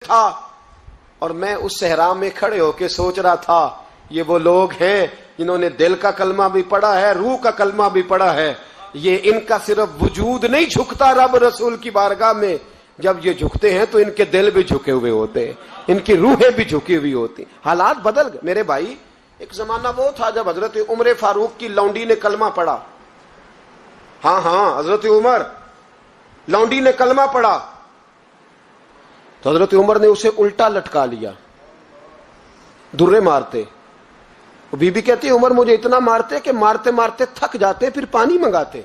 تھا اور میں اس صحرا میں کھڑے ہو کے سوچ رہا تھا یہ وہ لوگ ہیں جنہوں نے دل کا کلمہ بھی پڑھا ہے، روح کا کلمہ بھی پڑھا ہے. یہ ان کا صرف وجود نہیں جھکتا رب رسول کی بارگاہ میں، جب یہ جھکتے ہیں تو ان کے دل بھی جھکے ہوئے ہوتے ہیں، ان کی روحیں بھی جھکی ہوئی ہوتی. حالات بدل گئے میرے بھائی. ایک زمانہ وہ تھا جب حضرت عمر فاروق کی لونڈی نے کلمہ پڑھا. ہاں حضرت عمر لونڈی نے کلمہ پڑھا تو حضرت عمر نے اسے الٹا لٹکا لیا، درے مارتے. بی بی کہتی ہے عمر مجھے اتنا مارتے کہ مارتے مارتے تھک جاتے، پھر پانی منگاتے،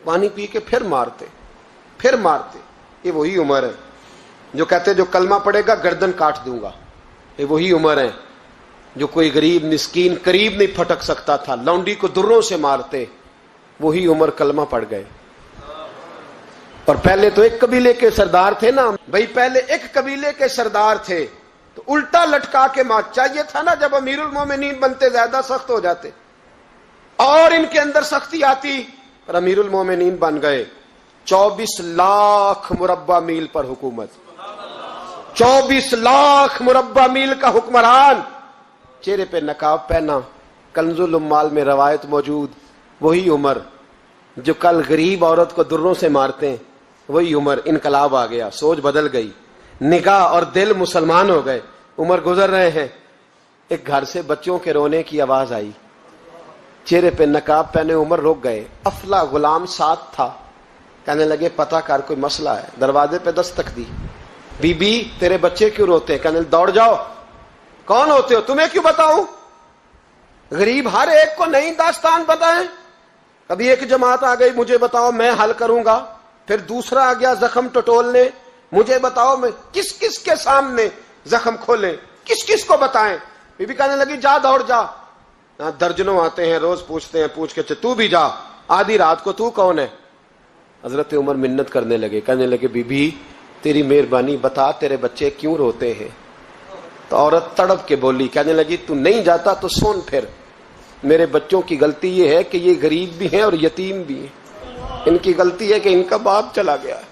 پانی پی کے پھر مارتے. یہ وہی عمر ہے جو کہتے جو کلمہ پڑے گا گردن کاٹ دوں گا. یہ وہی عمر ہے جو کوئی غریب مسکین قریب نہیں پھٹک سکتا تھا، لونڈی کو دروں سے مارتے. وہی عمر کلمہ پڑھ گئے. اور پہلے تو ایک قبیلے کے سردار تھے نا بھائی، پہلے ایک قبیلے کے سردار تھے تو الٹا لٹکا کے مار. چاہیے تھا نا جب امیر المومنین بنتے زیادہ سخت ہو جاتے اور ان کے اندر سختی آتی، پر امیر المومنین بن گئے. 24 لاکھ مربع میل پر حکومت، 24 لاکھ مربع میل کا حکمران، چہرے پہ نقاب پہنا. کنز الاموال میں روایت موجود، وہی عمر جو کل غریب عورت کو دروں سے مارتے ہیں، وہی عمر. انقلاب آ گیا، سوچ بدل گئی، نگاہ اور دل مسلمان ہو گئے. عمر گزر رہے ہیں، ایک گھر سے بچوں کے رونے کی آواز آئی، چہرے پہ نقاب پہنے عمر رک گئے. افلا غلام ساتھ تھا، کہنے لگے پتہ کر کوئی مسئلہ ہے. دروازے پہ دستک دی، بی بی تیرے بچے کیوں روتے ہیں؟ کہنے دوڑ جاؤ. کون ہوتے ہو؟ تمہیں کیوں بتاؤں؟ غریب ہر ایک کو نئی داستان بتائیں. کبھی ایک جماعت آ گئی مجھے بتاؤ میں حل کروں گا، پھر دوسرا آ گیا زخم ٹٹولنے، مجھے بتاؤ میں کس کس کے سامنے زخم کھولیں، کس کس کو بتائیں. بی بی کہنے لگی جا دوڑ جا. درجنوں آتے ہیں روز پوچھتے ہیں، پوچھ کے تو بھی جا. آدھی رات کو تو کون ہے؟ حضرت عمر منت کرنے لگے، کہنے لگے بی بی تیری مہربانی بتا تیرے بچے کیوں روتے ہیں. تو عورت تڑپ کے بولی، کہنے لگی تو نہیں جاتا تو سن پھر. میرے بچوں کی غلطی یہ ہے کہ یہ غریب بھی ہیں اور یتیم بھی ہیں. ان کی غلطی ہے کہ ان کا باپ چلا گیا ہے،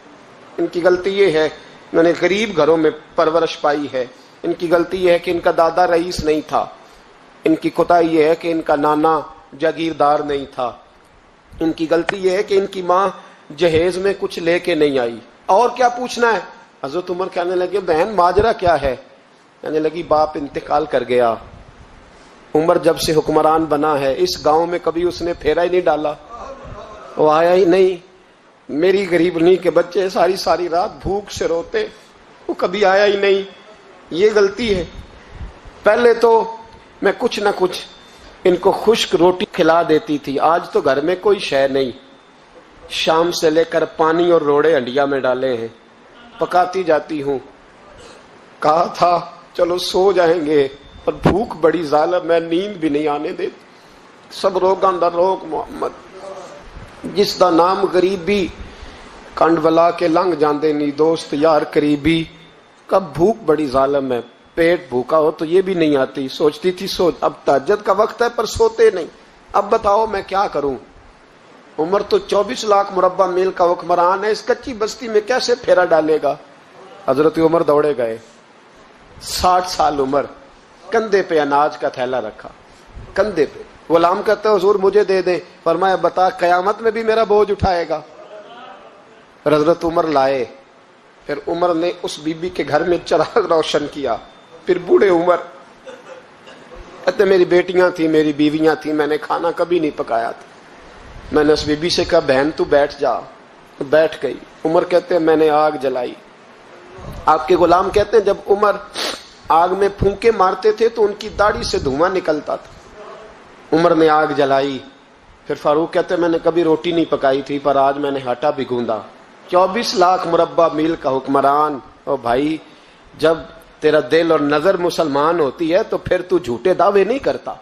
ان کی غلطی یہ ہے انہوں نے غریب گھروں میں پرورش پائی ہے، ان کی غلطی یہ ہے کہ ان کا دادا رئیس نہیں تھا، ان کی کوتاہی یہ ہے کہ ان کا نانا جاگیردار نہیں تھا، ان کی غلطی یہ ہے کہ ان کی ماں جہیز میں کچھ لے کے نہیں آئی. اور کیا پوچھنا ہے؟ حضرت عمر کہنے لگے بہن ماجرا کیا ہے؟ کہنے لگی باپ انتقال کر گیا. عمر جب سے حکمران بنا ہے اس گاؤں میں کبھی اس نے پھیرا ہی نہیں ڈالا، وہ آیا ہی نہیں. میری غریبنی کے بچے ساری ساری رات بھوک سے روتے، وہ کبھی آیا ہی نہیں. یہ غلطی ہے. پہلے تو میں کچھ نہ کچھ ان کو خشک روٹی کھلا دیتی تھی، آج تو گھر میں کوئی شے نہیں. شام سے لے کر پانی اور روڑے ہنڈیا میں ڈالے ہیں، پکاتی جاتی ہوں. کہا تھا چلو سو جائیں گے، پر بھوک بڑی ظالم ہے، نیند بھی نہیں آنے دیتی. سب روگاں دا روگ محمد، جس دا نام غریبی کنڈ ولا کے لنگ جاندے نی دوست یار قریبی. کب بھوک بڑی ظالم ہے، پیٹ بھوکا ہو تو یہ بھی نہیں آتی. سوچتی تھی سوچ اب تہجد کا وقت ہے پر سوتے نہیں. اب بتاؤ میں کیا کروں؟ عمر تو 24 لاکھ مربع میل کا حکمران ہے، اس کچی بستی میں کیسے پھیرا ڈالے گا؟ حضرت عمر دوڑے گئے. 60 سال عمر، کندھے پہ اناج کا تھیلا رکھا، کندھے پہ. غلام کہتے حضور مجھے دے دیں. فرمایا بتا قیامت میں بھی میرا بوجھ اٹھائے گا؟ پھر حضرت عمر لائے. پھر عمر نے اس بی بی کے گھر میں چراغ روشن کیا. پھر بوڑھے عمر کہتے میری بیٹیاں تھیں، میری بیویاں تھیں، میں نے کھانا کبھی نہیں پکایا تھا. میں نے اس بی بی سے کہا بہن تو بیٹھ جا، بیٹھ گئی. عمر کہتے ہیں میں نے آگ جلائی. آپ کے غلام کہتے ہیں جب عمر آگ میں پھونکے مارتے تھے تو ان کی داڑھی سے دھواں نکلتا تھا. عمر نے آگ جلائی. پھر فاروق کہتے ہیں میں نے کبھی روٹی نہیں پکائی تھی پر آج میں نے آٹا بھی گوندا. 24 لاکھ مربع میل کا حکمران. او بھائی جب تیرا دل اور نظر مسلمان ہوتی ہے تو پھر تو جھوٹے دعوے نہیں کرتا،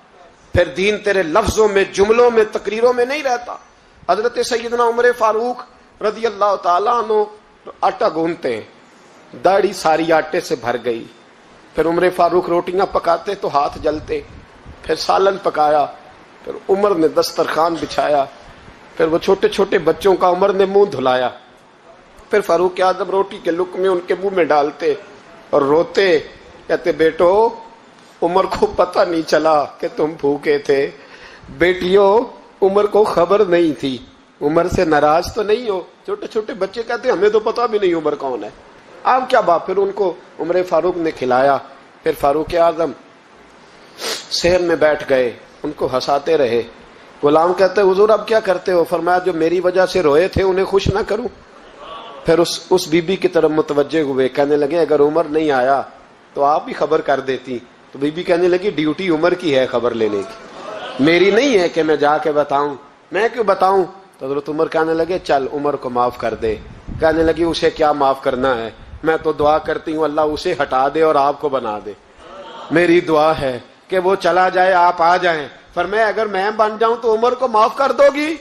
پھر دین تیرے لفظوں میں جملوں میں تقریروں میں نہیں رہتا. حضرت سیدنا عمر فاروق رضی اللہ تعالیٰ عنہ آٹا گونتے ہیں، داڑھی ساری آٹے سے بھر گئی. پھر عمر فاروق روٹیاں پکاتے تو ہاتھ جلتے. پھر سالن پکایا. پھر عمر نے دسترخوان بچھایا. پھر وہ چھوٹے چھوٹے بچوں کا عمر نے منہ دھلایا. پھر فاروق اعظم روٹی کے لقمے ان کے منہ میں ڈالتے. اور روتے کہتے بیٹو عمر کو پتہ نہیں چلا کہ تم بھوکے تھے، بیٹیوں عمر کو خبر نہیں تھی، عمر سے ناراض تو نہیں ہو؟ چھوٹے چھوٹے بچے کہتے ہمیں تو پتہ بھی نہیں عمر کون ہے، آپ کیا بات؟ پھر ان کو عمر فاروق نے کھلایا، پھر فاروق اعظم سیر میں بیٹھ گئے، ان کو ہنساتے رہے۔ غلام کہتے حضور اب کیا کرتے ہو؟ فرمایا جو میری وجہ سے روئے تھے انہیں خوش نہ کروں؟ پھر اس بی بی کی طرف متوجہ ہوئے، کہنے لگے اگر عمر نہیں آیا تو آپ ہی خبر کر دیتی۔ تو بی بی کہنے لگی ڈیوٹی عمر کی ہے خبر لینے کی، میری نہیں ہے کہ میں جا کے بتاؤں، میں کیوں بتاؤں؟ تو حضرت عمر کہنے لگے چل عمر کو معاف کر دے۔ کہنے لگی اسے کیا معاف کرنا ہے، میں تو دعا کرتی ہوں اللہ اسے ہٹا دے اور آپ کو بنا دے، میری دعا ہے کہ وہ چلا جائے آپ آ جائیں۔ فرمایا اگر میں بن جاؤں تو عمر کو معاف کر دو گی؟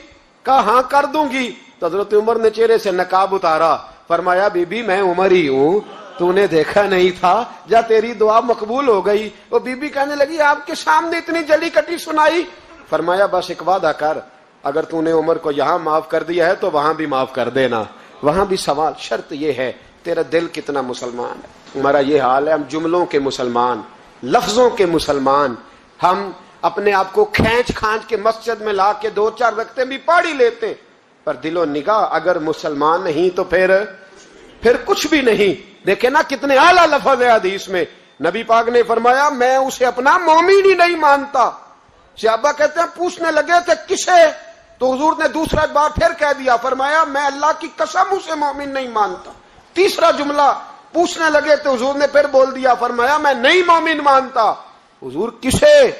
کہا ہاں کر دوں گی۔ تو حضرت عمر نے چہرے سے نقاب اتارا، فرمایا بی بی میں عمر ہی ہوں، تو نے دیکھا نہیں تھا، جا تیری دعا مقبول ہو گئی۔ وہ بی بی کہنے لگی آپ کے سامنے اتنی جلی کٹی سنائی؟ فرمایا بس ایک وعدہ کر، اگر تو نے عمر کو یہاں معاف کر دیا ہے تو وہاں بھی معاف کر دینا۔ وہاں بھی سوال، شرط یہ ہے تیرا دل کتنا مسلمان ہے۔ ہمارا یہ حال ہے، ہم جملوں کے مسلمان، لفظوں کے مسلمان، ہم اپنے آپ کو کھینچ کھانچ کے مسجد میں لا کے 2-4 رکعتیں بھی پڑھ ہی لیتے، پر دل و نگاہ اگر مسلمان نہیں تو پھر کچھ بھی نہیں۔ دیکھیں نا کتنے اعلیٰ لفظ ہے حدیث میں، نبی پاک نے فرمایا میں اسے اپنا مومن ہی نہیں مانتا۔ صحابہ کہتے ہیں پوچھنے لگے تھے کسے؟ تو حضور نے دوسرا بار پھر کہہ دیا، فرمایا میں اللہ کی قسم اسے مومن نہیں مانتا۔ تیسرا جملہ پوچھنے لگے تو حضور نے پھر بول دیا، فرمایا میں نہیں مومن مانتا۔ حضور کسے؟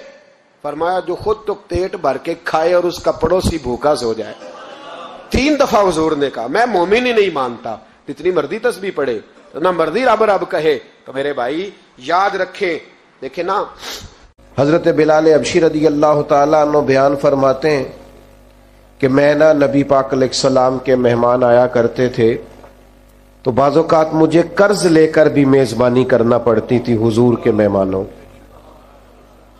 فرمایا جو خود تو پیٹ بھر کے کھائے اور اس کا پڑوسی بھوکا سو جائے۔ 3 دفعہ حضور نے کہا میں مومن ہی نہیں مانتا، جتنی مرضی تسبیح پڑھے، نہ مرضی رب رب کہے۔ تو میرے بھائی یاد رکھیں، دیکھیں نا حضرت بلال حبشی رضی اللہ تعالیٰ عنہ بیان فرماتے ہیں کہ میں نا نبی پاک علیہ السلام کے مہمان آیا کرتے تھے تو بعض اوقات مجھے قرض لے کر بھی میزبانی کرنا پڑتی تھی حضور کے مہمانوں۔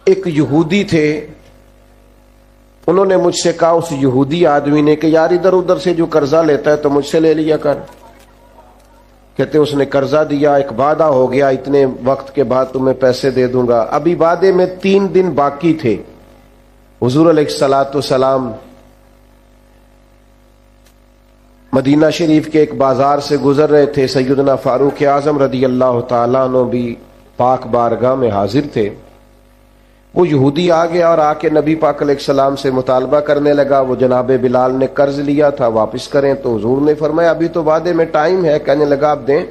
ایک یہودی تھے، انہوں نے مجھ سے کہا اس یہودی آدمی نے کہ یار ادھر ادھر سے جو قرضہ لیتا ہے تو مجھ سے لے لیا کر۔ کہتے اس نے قرضہ دیا، ایک وعدہ ہو گیا اتنے وقت کے بعد تمہیں پیسے دے دوں گا، ابھی وعدے میں 3 دن باقی تھے۔ حضور علیہ الصلوۃ والسلام مدینہ شریف کے ایک بازار سے گزر رہے تھے، سیدنا فاروق اعظم رضی اللہ تعالیٰ عنہ بھی پاک بارگاہ میں حاضر تھے۔ وہ یہودی آ گیا اور آ کے نبی پاک علیہ السلام سے مطالبہ کرنے لگا، وہ جناب بلال نے قرض لیا تھا واپس کریں۔ تو حضور نے فرمایا ابھی تو وعدے میں ٹائم ہے، کہنے لگا آپ دیں۔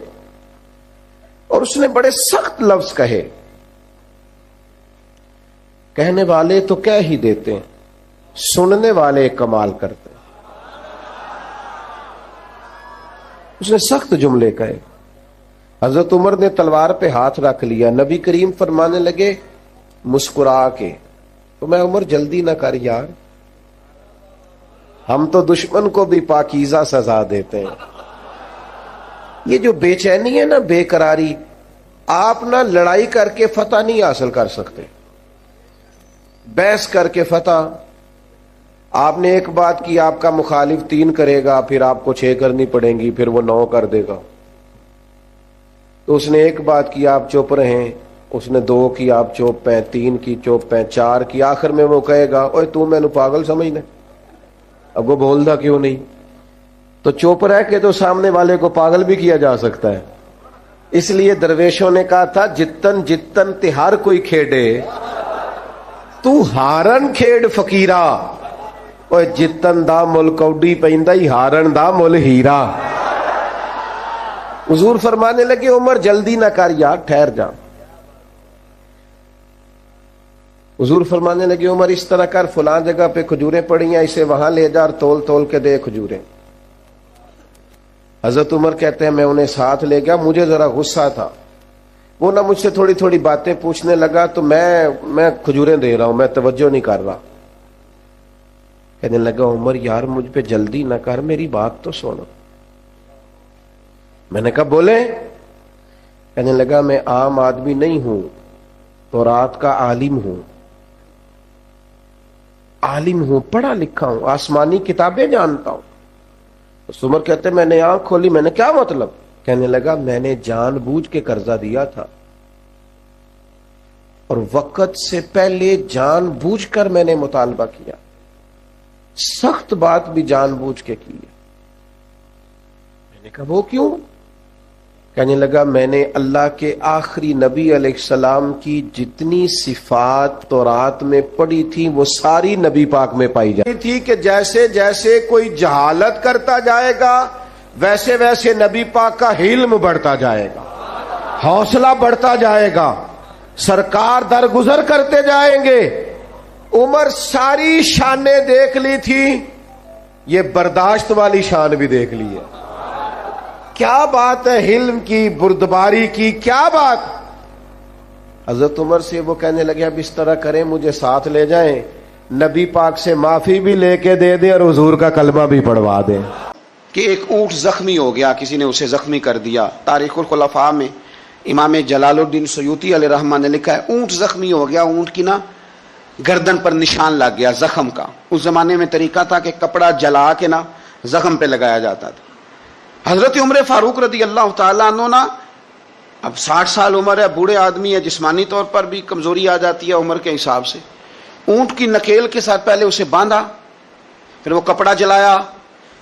اور اس نے بڑے سخت لفظ کہے، کہنے والے تو کہہ ہی دیتے ہیں، سننے والے کمال کرتے ہیں۔ اس نے سخت جملے کہے۔ حضرت عمر نے تلوار پہ ہاتھ رکھ لیا، نبی کریم فرمانے لگے مسکرا کے، تو میں عمر جلدی نہ کر یار، ہم تو دشمن کو بھی پاکیزہ سزا دیتے ہیں۔ یہ جو بے چینی ہے نا، بے قراری، آپ نہ لڑائی کر کے فتح نہیں حاصل کر سکتے، بحث کر کے فتح۔ آپ نے ایک بات کی، آپ کا مخالف 3 کرے گا، پھر آپ کو 6 کرنی پڑیں گی، پھر وہ 9 کر دے گا۔ تو اس نے ایک بات کی، آپ چپ رہیں، اس نے 2 کی، آپ چپ ہیں، 3 کی چپ ہیں، 4 کی، آخر میں وہ کہے گا اوے تو میں نے پاگل سمجھنا، اب وہ بولدا کیوں نہیں؟ تو چپ رہ کے تو سامنے والے کو پاگل بھی کیا جا سکتا ہے۔ اس لیے درویشوں نے کہا تھا جتن جتن تہار کوئی کھیڑے تو ہارن کھیڑ فقیرا، اوے جتن دا مل کوڈی پیندا ہی ہارن دا مل ہیرا۔ حضور فرمانے لگے عمر جلدی نہ کر یار، ٹھہر جا۔ حضور فرمانے لگے عمر اس طرح کر، فلاں جگہ پہ کھجوریں پڑی ہیں، اسے وہاں لے جا اور تول تول کے دے کھجوریں۔ حضرت عمر کہتے ہیں میں انہیں ساتھ لے گیا، مجھے ذرا غصہ تھا، وہ نہ مجھ سے تھوڑی تھوڑی باتیں پوچھنے لگا، تو میں کھجوریں دے رہا ہوں، میں توجہ نہیں کر رہا۔ کہنے لگا عمر یار مجھ پہ جلدی نہ کر، میری بات تو سنو۔ میں نے کہا بولے؟ کہنے لگا میں عام آدمی نہیں ہوں، تورات کا عالم ہوں، پڑھا لکھا ہوں، آسمانی کتابیں جانتا ہوں۔ عمر کہتے میں نے آنکھ کھولی، میں نے کیا مطلب؟ کہنے لگا میں نے جان بوجھ کے قرضہ دیا تھا اور وقت سے پہلے جان بوجھ کر میں نے مطالبہ کیا، سخت بات بھی جان بوجھ کے کی ہے۔ میں نے کہا وہ کیوں؟ کہنے لگا میں نے اللہ کے آخری نبی علیہ السلام کی جتنی صفات تورات میں پڑھی تھی وہ ساری نبی پاک میں پائی جاتی تھی کہ جیسے جیسے کوئی جہالت کرتا جائے گا ویسے ویسے نبی پاک کا علم بڑھتا جائے گا، حوصلہ بڑھتا جائے گا، سرکار درگزر کرتے جائیں گے۔ عمر ساری شانیں دیکھ لی تھی، یہ برداشت والی شان بھی دیکھ لی ہے۔ کیا بات ہے علم کی، بردباری کی، کیا بات۔ حضرت عمر سے وہ کہنے لگے اب اس طرح کریں مجھے ساتھ لے جائیں، نبی پاک سے معافی بھی لے کے دے دیں اور حضور کا کلمہ بھی پڑھوا دیں۔ کہ ایک اونٹ زخمی ہو گیا، کسی نے اسے زخمی کر دیا۔ تاریخ الخلفاء میں امام جلال الدین سیوطی علیہ رحمہ نے لکھا ہے اونٹ زخمی ہو گیا، اونٹ کی نا گردن پر نشان لگ گیا زخم کا۔ اس زمانے میں طریقہ تھا کہ کپڑا جلا کے نا زخم پہ لگایا جاتا تھا۔ حضرت عمر فاروق رضی اللہ تعالیٰ عنہ نا اب 60 سال عمر ہے، بوڑھے آدمی ہے، جسمانی طور پر بھی کمزوری آ جاتی ہے عمر کے حساب سے۔ اونٹ کی نکیل کے ساتھ پہلے اسے باندھا، پھر وہ کپڑا جلایا،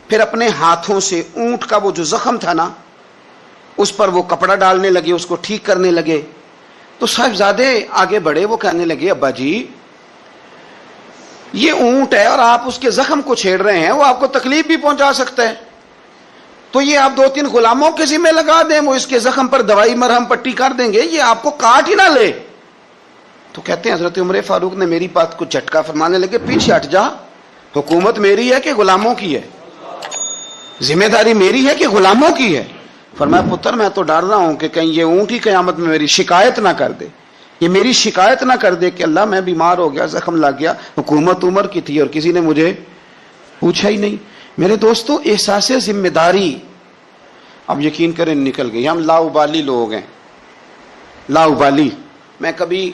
پھر اپنے ہاتھوں سے اونٹ کا وہ جو زخم تھا نا اس پر وہ کپڑا ڈالنے لگے، اس کو ٹھیک کرنے لگے۔ تو صاحبزادے آگے بڑھے، وہ کہنے لگے ابا جی یہ اونٹ ہے اور آپ اس کے زخم کو چھیڑ رہے ہیں، وہ آپ کو تکلیف بھی پہنچا سکتا ہے، تو یہ آپ 2-3 غلاموں کے ذمہ لگا دیں، وہ اس کے زخم پر دوائی مرہم پٹی کر دیں گے، یہ آپ کو کاٹ ہی نہ لے۔ تو کہتے ہیں حضرت عمر فاروق نے میری بات کو جھٹکا فرمانے لگے پیچھے ہٹ جا، حکومت میری ہے کہ غلاموں کی ہے؟ ذمہ داری میری ہے کہ غلاموں کی ہے؟ فرمایا پتر میں تو ڈر رہا ہوں کہ کہیں یہ اونٹ ہی قیامت میں میری شکایت نہ کر دے، یہ میری شکایت نہ کر دے کہ اللہ میں بیمار ہو گیا، زخم لگ گیا، حکومت عمر کی تھی اور کسی نے مجھے پوچھا ہی نہیں۔ میرے دوستو احساس ذمہ داری اب یقین کریں نکل گئی۔ ہم لاؤبالی لوگ ہیں، لاؤبالی۔ میں کبھی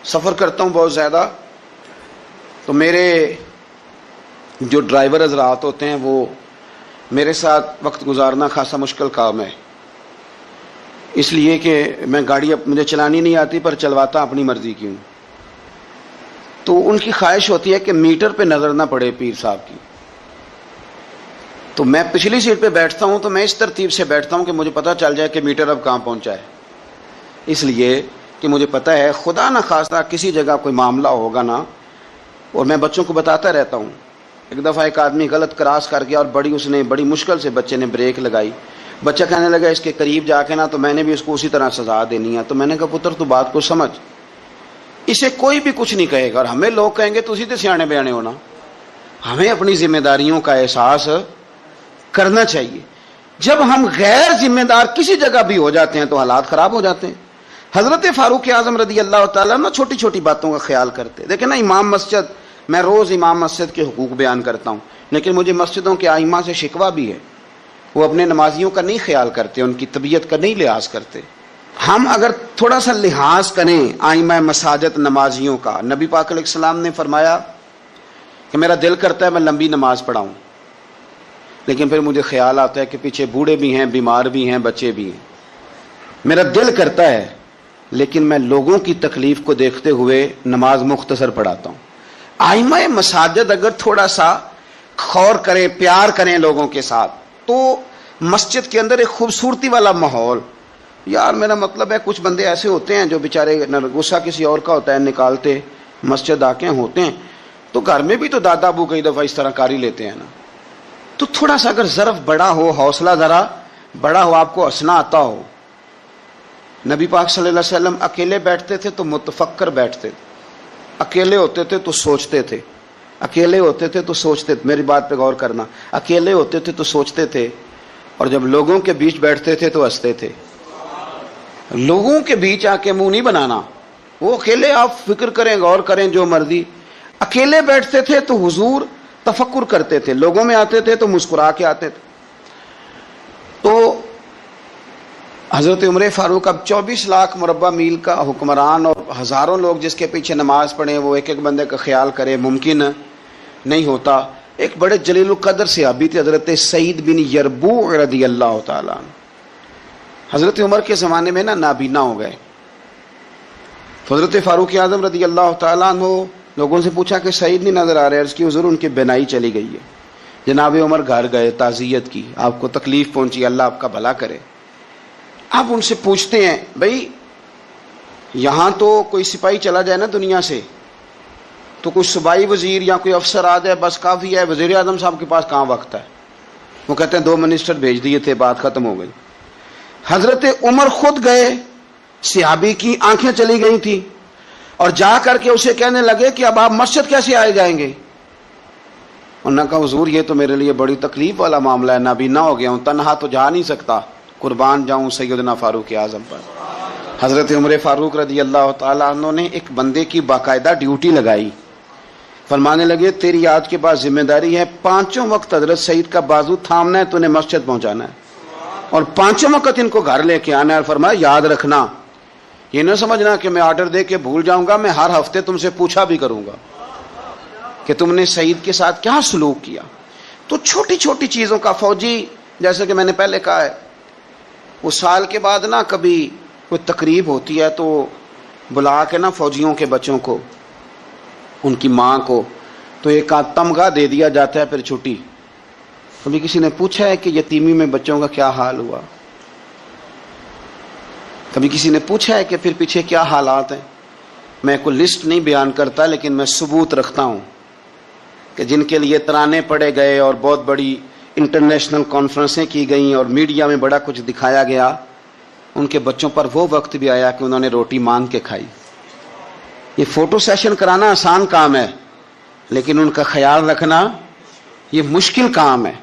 سفر کرتا ہوں بہت زیادہ، تو میرے جو ڈرائیور حضرات ہوتے ہیں وہ میرے ساتھ وقت گزارنا خاصا مشکل کام ہے، اس لیے کہ میں گاڑی مجھے چلانی نہیں آتی پر چلواتا اپنی مرضی کی ہوں۔ تو ان کی خواہش ہوتی ہے کہ میٹر پہ نظر نہ پڑے پیر صاحب کی، تو میں پچھلی سیٹ پہ بیٹھتا ہوں تو میں اس ترتیب سے بیٹھتا ہوں کہ مجھے پتہ چل جائے کہ میٹر اب کہاں پہنچا ہے، اس لیے کہ مجھے پتہ ہے خدا نہ خواستہ کسی جگہ کوئی معاملہ ہوگا نا، اور میں بچوں کو بتاتا رہتا ہوں۔ ایک دفعہ ایک آدمی غلط کراس کر گیا اور بڑی مشکل سے بچے نے بریک لگائی، بچہ کہنے لگا اس کے قریب جا کے نا تو میں نے بھی اس کو اسی طرح سزا دینی ہے۔ تو میں نے کہا پتر تو بات کو سمجھ، اسے کوئی بھی کچھ نہیں کہے گا اور ہمیں لوگ کہیں گے تسی تے سیانے بیانے ہونا۔ ہمیں اپنی ذمہ داریوں کا احساس کرنا چاہیے۔ جب ہم غیر ذمہ دار کسی جگہ بھی ہو جاتے ہیں تو حالات خراب ہو جاتے ہیں۔ حضرت فاروق اعظم رضی اللہ تعالیٰ نا چھوٹی چھوٹی باتوں کا خیال کرتے۔ دیکھیں نا امام مسجد، میں روز امام مسجد کے حقوق بیان کرتا ہوں، لیکن مجھے مسجدوں کے ائمہ سے شکوہ بھی ہے، وہ اپنے نمازیوں کا نہیں خیال کرتے، ان کی طبیعت کا نہیں لحاظ کرتے۔ ہم اگر تھوڑا سا لحاظ کریں ائمہ مساجد نمازیوں کا، نبی پاک علیہ السلام نے فرمایا کہ میرا دل کرتا ہے میں لمبی نماز پڑھاؤں، لیکن پھر مجھے خیال آتا ہے کہ پیچھے بوڑھے بھی ہیں، بیمار بھی ہیں، بچے بھی ہیں۔ میرا دل کرتا ہے لیکن میں لوگوں کی تکلیف کو دیکھتے ہوئے نماز مختصر پڑھاتا ہوں۔ ائمہ مساجد اگر تھوڑا سا غور کریں، پیار کریں لوگوں کے ساتھ، تو مسجد کے اندر ایک خوبصورتی والا ماحول۔ یار میرا مطلب ہے کچھ بندے ایسے ہوتے ہیں جو بیچارے غصہ کسی اور کا ہوتا ہے نکالتے مسجد آ کے ہوتے ہیں، تو گھر میں بھی تو دادا ابو کئی دفعہ اس طرح کاری لیتے ہیں نا۔ تو تھوڑا سا اگر ظرف بڑا ہو، حوصلہ ذرا بڑا ہو، آپ کو ہنسنا آتا ہو۔ نبی پاک صلی اللہ علیہ وسلم اکیلے بیٹھتے تھے تو متفکر بیٹھتے تھے، اکیلے ہوتے تھے تو سوچتے تھے، اکیلے ہوتے تھے تو سوچتے تھے، میری بات پہ غور کرنا، اکیلے ہوتے تھے تو سوچتے تھے، اور جب لوگوں کے بیچ بیٹھتے تھے تو ہنستے تھے۔ لوگوں کے بیچ آ کے منہ نہیں بنانا، وہ اکیلے آپ فکر کریں، غور کریں جو مرضی۔ اکیلے بیٹھتے تھے تو حضور تفکر کرتے تھے، لوگوں میں آتے تھے تو مسکرا کے آتے تھے۔ تو حضرت عمر فاروق اب 24 لاکھ مربع میل کا حکمران اور ہزاروں لوگ جس کے پیچھے نماز پڑھیں، وہ ایک ایک بندے کا خیال کرے، ممکن نہیں ہوتا۔ ایک بڑے جلیل القدر صحابی تھے حضرت سعید بن یربوع رضی اللہ تعالیٰ عنہ۔ حضرت عمر کے زمانے میں نابینا ہو گئے. تو حضرت فاروق اعظم رضی اللہ تعالیٰ عنہ لوگوں سے پوچھا کہ سعید نہیں نظر آ رہے. عرض کی حضور ان کی بینائی چلی گئی ہے. جناب عمر گھر گئے, تعزیت کی, آپ کو تکلیف پہنچی, اللہ آپ کا بھلا کرے. آپ ان سے پوچھتے ہیں بھائی یہاں تو کوئی سپاہی چلا جائے نا دنیا سے تو کوئی صوبائی وزیر یا کوئی افسر آ جائے بس کافی ہے, وزیر اعظم صاحب کے پاس کہاں وقت ہے. وہ کہتے ہیں 2 منسٹر بھیج دیے تھے, بات ختم ہو گئی. حضرت عمر خود گئے, صحابی کی آنکھیں چلی گئی تھی, اور جا کر کے اسے کہنے لگے کہ اب آپ مسجد کیسے آئے جائیں گے. انہوں نے کہا حضور یہ تو میرے لیے بڑی تکلیف والا معاملہ ہے, نابینا ہو گیا ہوں, تنہا تو جا نہیں سکتا, قربان جاؤں سیدنا فاروق اعظم پر. حضرت عمر فاروق رضی اللہ تعالیٰ عنہ نے ایک بندے کی باقاعدہ ڈیوٹی لگائی. فرمانے لگے تیری آج کے بعد ذمہ داری ہے 5 وقت حضرت سعید کا بازو تھامنا ہے, تو انہیں مسجد پہنچانا ہے, اور 5 وقت ان کو گھر لے کے آنا ہے. اور فرمایا یاد رکھنا, یہ نہ سمجھنا کہ میں آرڈر دے کے بھول جاؤں گا, میں ہر ہفتے تم سے پوچھا بھی کروں گا کہ تم نے سعید کے ساتھ کیا سلوک کیا. تو چھوٹی چھوٹی چیزوں کا فوجی, جیسے کہ میں نے پہلے کہا ہے, وہ سال کے بعد نا کبھی کوئی تقریب ہوتی ہے تو بلا کے نا فوجیوں کے بچوں کو, ان کی ماں کو, تو ایک آدھ تمغہ دے دیا جاتا ہے پھر چھٹی. کبھی کسی نے پوچھا ہے کہ یتیمی میں بچوں کا کیا حال ہوا؟ کبھی کسی نے پوچھا ہے کہ پھر پیچھے کیا حالات ہیں؟ میں کوئی لسٹ نہیں بیان کرتا, لیکن میں ثبوت رکھتا ہوں کہ جن کے لیے ترانے پڑے گئے اور بہت بڑی انٹرنیشنل کانفرنسیں کی گئیں اور میڈیا میں بڑا کچھ دکھایا گیا, ان کے بچوں پر وہ وقت بھی آیا کہ انہوں نے روٹی مانگ کے کھائی. یہ فوٹو سیشن کرانا آسان کام ہے, لیکن ان کا خیال رکھنا یہ مشکل کام ہے.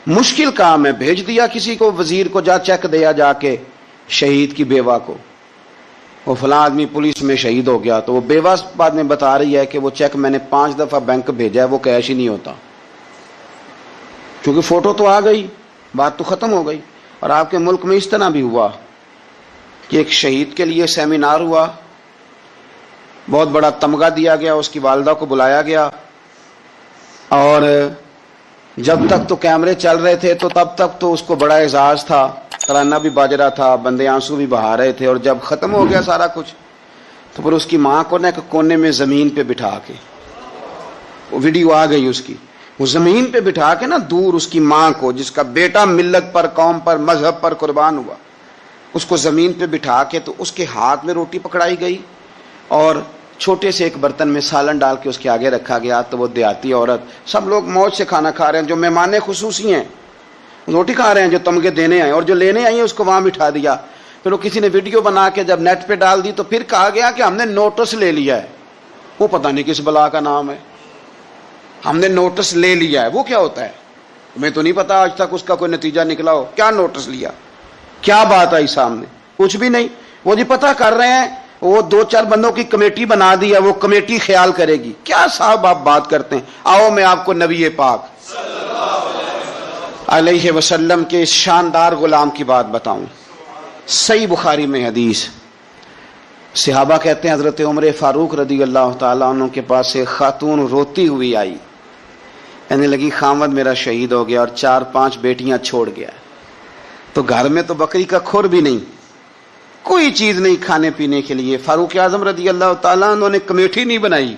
مشکل کام ہے. بھیج دیا کسی کو, وزیر کو, جا چیک دیا جا کے شہید کی بیوہ کو, وہ فلاں آدمی پولیس میں شہید ہو گیا, تو وہ بیوہ بعد میں بتا رہی ہے کہ وہ چیک میں نے 5 دفعہ بینک بھیجا ہے, وہ کیش ہی نہیں ہوتا, کیونکہ فوٹو تو آ گئی, بات تو ختم ہو گئی. اور آپ کے ملک میں اس طرح بھی ہوا کہ ایک شہید کے لیے سیمینار ہوا, بہت بڑا تمغہ دیا گیا, اس کی والدہ کو بلایا گیا, اور جب تک تو کیمرے چل رہے تھے تو تب تک تو اس کو بڑا اعزاز تھا, ترانہ بھی باج رہا تھا, بندے آنسو بھی بہا رہے تھے. اور جب ختم ہو گیا سارا کچھ تو پھر اس کی ماں کو نا ایک کونے میں زمین پہ بٹھا کے, وہ ویڈیو آ گئی اس کی, وہ زمین پہ بٹھا کے نا دور اس کی ماں کو, جس کا بیٹا ملت پر, قوم پر, مذہب پر قربان ہوا, اس کو زمین پہ بٹھا کے, تو اس کے ہاتھ میں روٹی پکڑائی گئی اور چھوٹے سے ایک برتن میں سالن ڈال کے اس کے آگے رکھا گیا. تو وہ دیہاتی عورت, سب لوگ موج سے کھانا کھا رہے ہیں, جو مہمان خصوصی ہیں روٹی کھا رہے ہیں, جو تمغے دینے آئے, اور جو لینے آئی ہیں اس کو وہاں بٹھا دیا. پھر وہ کسی نے ویڈیو بنا کے جب نیٹ پہ ڈال دی تو پھر کہا گیا کہ ہم نے نوٹس لے لیا ہے. وہ پتہ نہیں کس بلا کا نام ہے, ہم نے نوٹس لے لیا ہے. وہ کیا ہوتا ہے ہمیں تو نہیں پتا, آج تک اس کا کوئی نتیجہ نکلا ہو. کیا نوٹس لیا, کیا بات آئی سامنے؟ کچھ بھی نہیں. وہ جی پتہ کر رہے ہیں, وہ 2-4 بندوں کی کمیٹی بنا دی ہے, وہ کمیٹی خیال کرے گی. کیا صاحب آپ بات کرتے ہیں؟ آؤ میں آپ کو نبی پاک علیہ وسلم کے اس شاندار غلام کی بات بتاؤں. صحیح بخاری میں حدیث, صحابہ کہتے ہیں حضرت عمر فاروق رضی اللہ تعالیٰ عنہ کے پاس ایک خاتون روتی ہوئی آئی, کہنے لگی خامد میرا شہید ہو گیا اور 4-5 بیٹیاں چھوڑ گیا, تو گھر میں تو بکری کا کھر بھی نہیں, کوئی چیز نہیں کھانے پینے کے لیے. فاروق اعظم رضی اللہ تعالیٰ عنہ نے کمیٹی نہیں بنائی,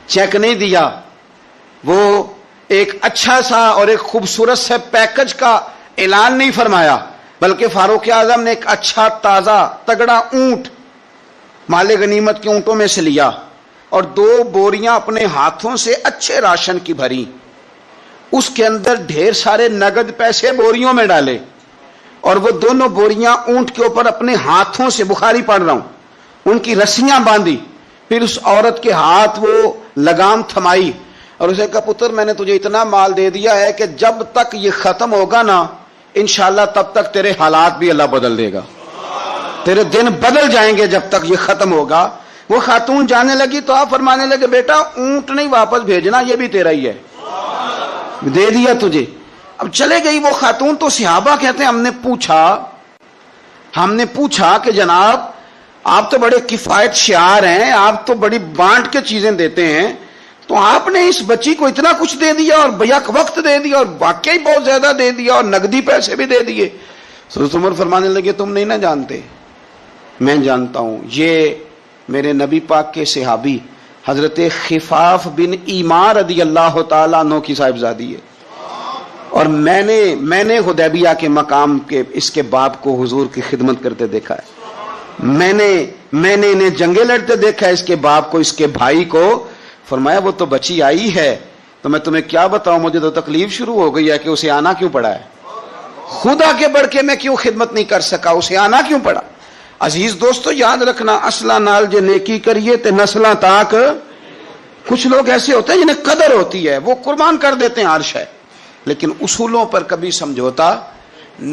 چیک نہیں دیا, وہ ایک اچھا سا اور ایک خوبصورت سے پیکج کا اعلان نہیں فرمایا, بلکہ فاروق اعظم نے ایک اچھا تازہ تگڑا اونٹ مال غنیمت کے اونٹوں میں سے لیا اور 2 بوریاں اپنے ہاتھوں سے اچھے راشن کی بھری, اس کے اندر ڈھیر سارے نگد پیسے بوریوں میں ڈالے, اور وہ دونوں بوریاں اونٹ کے اوپر اپنے ہاتھوں سے, بخاری پڑھ رہا ہوں, ان کی رسیاں باندھی. پھر اس عورت کے ہاتھ وہ لگام تھمائی اور اسے کہا پتر میں نے تجھے اتنا مال دے دیا ہے کہ جب تک یہ ختم ہوگا نا انشاءاللہ تب تک تیرے حالات بھی اللہ بدل دے گا, تیرے دن بدل جائیں گے جب تک یہ ختم ہوگا. وہ خاتون جانے لگی تو آپ فرمانے لگے بیٹا اونٹ نہیں واپس بھیجنا, یہ بھی تیرا ہی ہے, دے دیا تجھے. اب چلے گئی وہ خاتون. تو صحابہ کہتے ہیں ہم نے پوچھا کہ جناب آپ تو بڑے کفایت شعار ہیں, آپ تو بڑی بانٹ کے چیزیں دیتے ہیں, تو آپ نے اس بچی کو اتنا کچھ دے دیا اور بیک وقت دے دیا اور واقعی بہت زیادہ دے دیا اور نقدی پیسے بھی دے دیے. حضرت عمر فرمانے لگے تم نہیں نہ جانتے، میں جانتا ہوں، یہ میرے نبی پاک کے صحابی حضرت خفاف بن ایمار رضی اللہ تعالیٰ عنہ کی صاحبزادی ہے، اور میں نے حدیبیہ کے مقام کے اس کے باپ کو حضور کی خدمت کرتے دیکھا ہے، میں نے انہیں جنگیں لڑتے دیکھا ہے، اس کے باپ کو، اس کے بھائی کو۔ فرمایا وہ تو بچی آئی ہے تو میں تمہیں کیا بتاؤں، مجھے تو تکلیف شروع ہو گئی ہے کہ اسے آنا کیوں پڑا ہے، خود آگے بڑھ کے میں کیوں خدمت نہیں کر سکا، اسے آنا کیوں پڑا۔ عزیز دوستو یاد رکھنا، اصلہ نال جے نیکی کریے تے نسلاں تاک، کچھ لوگ ایسے ہوتے ہیں جنہیں قدر ہوتی ہے، وہ قربان کر دیتے ہیں عرش ہے، لیکن اصولوں پر کبھی سمجھوتا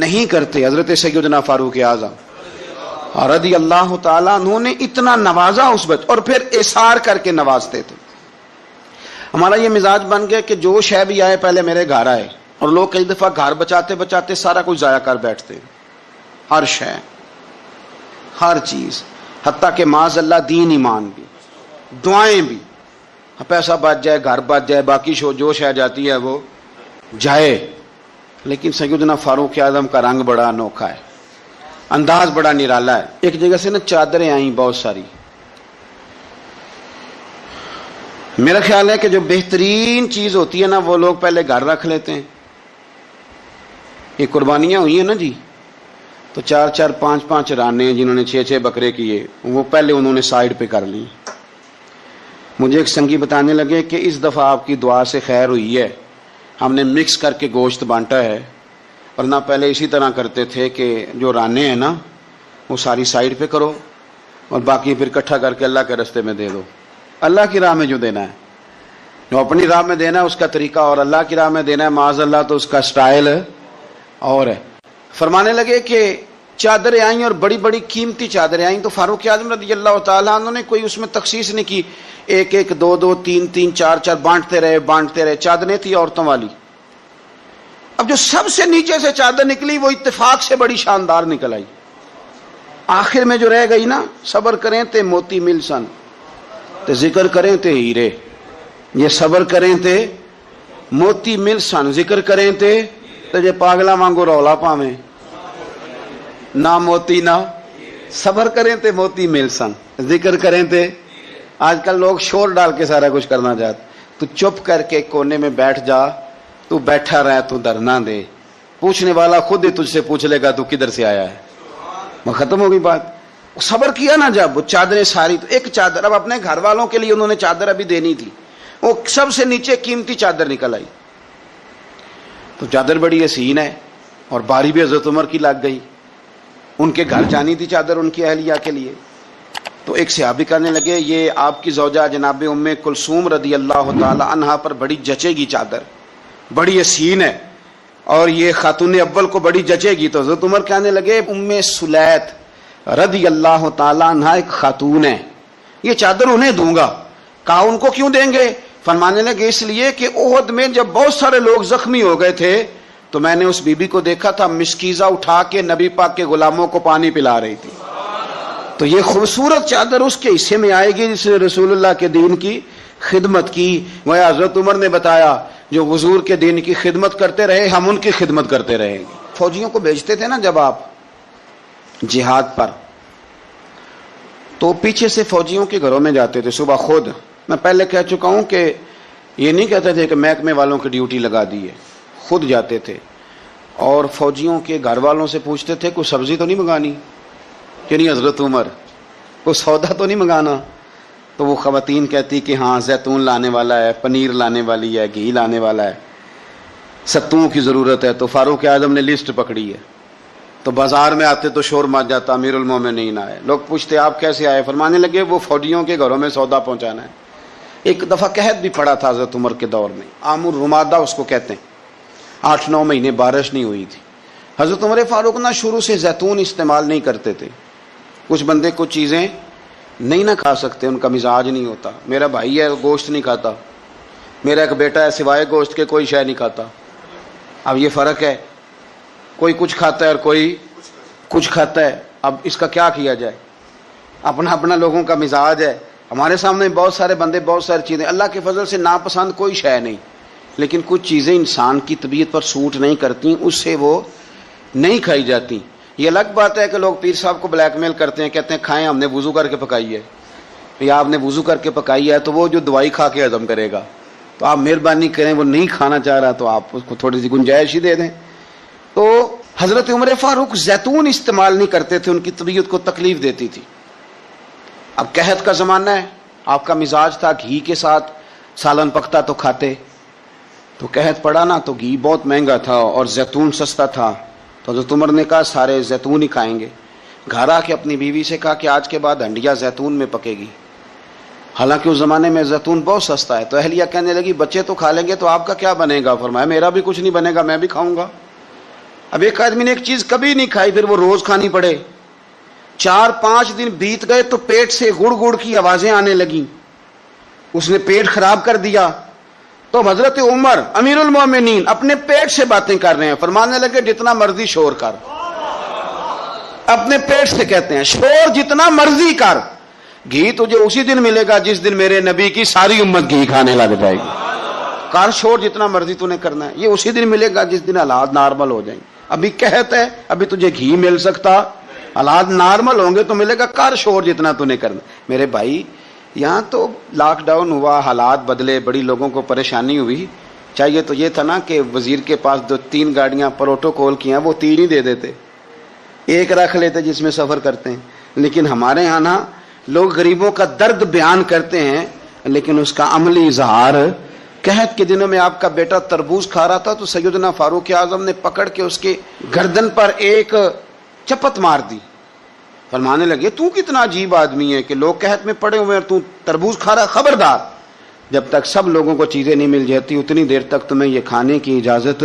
نہیں کرتے۔ حضرت سیدنا فاروق اعظم رضی اللہ تعالیٰ عنہ نے اتنا نوازا اس بچے، اور پھر اثار کر کے نوازتے تھے۔ ہمارا یہ مزاج بن گیا کہ جو شے بھی آئے پہلے میرے گھر آئے، اور لوگ کئی دفعہ گھر بچاتے بچاتے سارا کچھ ضائع کر بیٹھتے، ہر شے، ہر چیز، حتیٰ کہ معاذ اللہ دین ایمان بھی، دعائیں بھی، پیسہ بچ جائے، گھر بچ جائے، باقی جو شے جاتی ہے وہ جائے۔ لیکن سیدنا فاروق اعظم کا رنگ بڑا انوکھا ہے، انداز بڑا نرالا ہے۔ ایک جگہ سے نا چادریں آئیں بہت ساری، میرا خیال ہے کہ جو بہترین چیز ہوتی ہے نا وہ لوگ پہلے گھر رکھ لیتے ہیں۔ یہ قربانیاں ہوئی ہیں نا جی، تو 4 5 رانے جنہوں نے 6 بکرے کیے، وہ پہلے انہوں نے سائیڈ پہ کر لی۔ مجھے ایک سنگی بتانے لگے کہ اس دفعہ آپ کی دعا سے خیر ہوئی ہے، ہم نے مکس کر کے گوشت بانٹا ہے، ورنہ پہلے اسی طرح کرتے تھے کہ جو رانے ہیں نا وہ ساری سائیڈ پہ کرو اور باقی پھر اکٹھا کر کے اللہ کے راستے میں دے دو۔ اللہ کی راہ میں جو دینا ہے، جو اپنی راہ میں دینا ہے اس کا طریقہ، اور اللہ کی راہ میں دینا ہے معاذ اللہ تو اس کا سٹائل اور ہے۔ فرمانے لگے کہ چادریں آئیں اور بڑی بڑی قیمتی چادریں آئیں، تو فاروق اعظم رضی اللہ تعالیٰ عنہ نے کوئی اس میں تخصیص نہیں کی، 1 2 2 3 3 4 4 بانٹتے رہے۔ چادریں تھی عورتوں والی۔ اب جو سب سے نیچے سے چادر نکلی وہ اتفاق سے بڑی شاندار نکل آئی، آخر میں جو رہ گئی نا، صبر کریں تے موتی مل سن تے ذکر کریں تے ہیرے، یہ صبر کریں تے موتی مل سن، ذکر کریں تے جے پاگلا وانگو رولا پاویں، نہ موتی نہ، صبر کریں تے موتی مل سن، ذکر کریں تے۔ آج کل لوگ شور ڈال کے سارا کچھ کرنا چاہتے، تو چپ کر کے کونے میں بیٹھ جا، تو بیٹھا رہ، تو ڈرنا دے، پوچھنے والا خود ہی تجھ سے پوچھ لے گا تو کدھر سے آیا ہے، وہ ختم ہو گئی بات۔ صبر کیا نا جب، وہ چادریں ساری، تو ایک چادر اب اپنے گھر والوں کے لیے انہوں نے چادر ابھی دینی تھی، وہ سب سے نیچے قیمتی چادر نکل آئی، تو چادر بڑی حسین ہے اور باری بھی حضرت عمر کی لگ گئی، ان کے گھر جانی تھی چادر ان کی اہلیہ کے لیے۔ تو ایک صحابی کہنے لگے یہ آپ کی زوجہ جناب ام کلثوم رضی اللہ تعالی عنہا پر بڑی جچے گی چادر، بڑی حسین ہے، اور یہ خاتون اول کو بڑی جچے گی۔ تو حضرت عمر کہنے لگے ام سلیت رضی اللہ تعالی عنہا ایک خاتون ہے، یہ چادر انہیں دوں گا۔ کہا ان کو کیوں دیں گے؟ فرمانے لگے اس لیے کہ احد میں جب بہت سارے لوگ زخمی ہو گئے تھے تو میں نے اس بی بی کو دیکھا تھا مسکیزہ اٹھا کے نبی پاک کے غلاموں کو پانی پلا رہی تھی، تو یہ خوبصورت چادر اس کے حصے میں آئے گی جس نے رسول اللہ کے دین کی خدمت کی۔ وہ حضرت عمر نے بتایا جو حضور کے دین کی خدمت کرتے رہے ہم ان کی خدمت کرتے رہیں گے۔ فوجیوں کو بھیجتے تھے نا جب آپ جہاد پر، تو پیچھے سے فوجیوں کے گھروں میں جاتے تھے صبح خود۔ میں پہلے کہہ چکا ہوں کہ یہ نہیں کہتے تھے کہ محکمے والوں کی ڈیوٹی لگا دی ہے، خود جاتے تھے اور فوجیوں کے گھر والوں سے پوچھتے تھے کوئی سبزی تو نہیں منگانی، کہ نہیں حضرت عمر کوئی سودا تو نہیں منگانا؟ تو وہ خواتین کہتی کہ ہاں زیتون لانے والا ہے، پنیر لانے والی ہے، گھی لانے والا ہے، ستوں کی ضرورت ہے۔ تو فاروق اعظم نے لسٹ پکڑی ہے، تو بازار میں آتے تو شور مچ جاتا، امیر المومنین آئے، لوگ پوچھتے آپ کیسے آئے؟ فرمانے لگے وہ فوجیوں کے گھروں میں سودا پہنچانا ہے۔ ایک دفعہ قحط بھی پڑا تھا حضرت عمر کے دور میں، عام الرمادہ اس کو کہتے ہیں، 8 9 مہینے بارش نہیں ہوئی تھی۔ حضرت عمر فاروق نہ شروع سے زیتون استعمال نہیں کرتے تھے، کچھ بندے کچھ چیزیں نہیں نہ کھا سکتے، ان کا مزاج نہیں ہوتا۔ میرا بھائی ہے گوشت نہیں کھاتا، میرا ایک بیٹا ہے سوائے گوشت کے کوئی شے نہیں کھاتا۔ اب یہ فرق ہے، کوئی کچھ کھاتا ہے اور کوئی کچھ کھاتا ہے، اب اس کا کیا کیا جائے؟ اپنا اپنا لوگوں کا مزاج ہے۔ ہمارے سامنے بہت سارے بندے بہت ساری چیزیں، اللہ کے فضل سے ناپسند کوئی شے نہیں، لیکن کچھ چیزیں انسان کی طبیعت پر سوٹ نہیں کرتی، اس سے وہ نہیں کھائی جاتی. یہ الگ بات ہے کہ لوگ پیر صاحب کو بلیک میل کرتے ہیں, کہتے ہیں کھائیں, ہم نے وضو کر کے پکائی ہے, یا آپ نے وضو کر کے پکائی ہے تو وہ جو دوائی کھا کے ہضم کرے گا, تو آپ مہربانی کریں, وہ نہیں کھانا چاہ رہا تو آپ اس کو تھوڑی سی گنجائش ہی دے دیں. تو حضرت عمر فاروق زیتون استعمال نہیں کرتے تھے, ان کی طبیعت کو تکلیف دیتی تھی. اب قحط کا زمانہ ہے, آپ کا مزاج تھا گھی کے ساتھ سالن پکتا تو کھاتے, تو قحط پڑا نا تو گھی بہت مہنگا تھا اور زیتون سستا تھا, تو حضرت عمر نے کہا سارے زیتون ہی کھائیں گے. گھر آ کے اپنی بیوی سے کہا کہ آج کے بعد ہنڈیا زیتون میں پکے گی. حالانکہ اس زمانے میں زیتون بہت سستا ہے. تو اہلیہ کہنے لگی بچے تو کھا لیں گے تو آپ کا کیا بنے گا؟ فرمایا میرا بھی کچھ نہیں بنے گا, میں بھی کھاؤں گا. اب ایک آدمی نے ایک چیز کبھی نہیں کھائی, پھر وہ روز کھانی پڑے. 4-5 دن بیت گئے تو پیٹ سے گڑ گڑ کی آوازیں آنے لگیں, اس نے پیٹ خراب کر دیا. تو حضرت عمر امیر المومنین اپنے پیٹ سے باتیں کر رہے ہیں, فرمانے لگے جتنا مرضی شور کر. اپنے پیٹ سے کہتے ہیں شور جتنا مرضی کر, گھی تجھے اسی دن ملے گا جس دن میرے نبی کی ساری امت گھی کھانے لگ جائے گی. کر شور جتنا مرضی تو نے کرنا ہے, یہ اسی دن ملے گا جس دن حالات نارمل ہو جائیں. ابھی کہتا ہے ابھی تجھے گھی مل سکتا, حالات نارمل ہوں گے تو ملے گا, کر شور جتنا تو نے کرنا. میرے بھائی یہاں تو لاک ڈاؤن ہوا, حالات بدلے, بڑی لوگوں کو پریشانی ہوئی. چاہیے تو یہ تھا نا کہ وزیر کے پاس 2-3 گاڑیاں پروٹوکول کی ہیں, وہ 3 ہی دے دیتے, ایک رکھ لیتے جس میں سفر کرتے ہیں. لیکن ہمارے یہاں نا لوگ غریبوں کا درد بیان کرتے ہیں لیکن اس کا عملی اظہار. قحط کے دنوں میں آپ کا بیٹا تربوز کھا رہا تھا تو سیدنا فاروق اعظم نے پکڑ کے اس کے گردن پر ایک چپت مار دی. فرمانے لگے تو کتنا عجیب آدمی ہے کہ لوگ قحط میں پڑے ہوئے ہیں, تو تربوز کھا رہا, خبردار جب تک سب لوگوں کو چیزیں نہیں مل جاتی اتنی دیر تک تمہیں یہ کھانے کی اجازت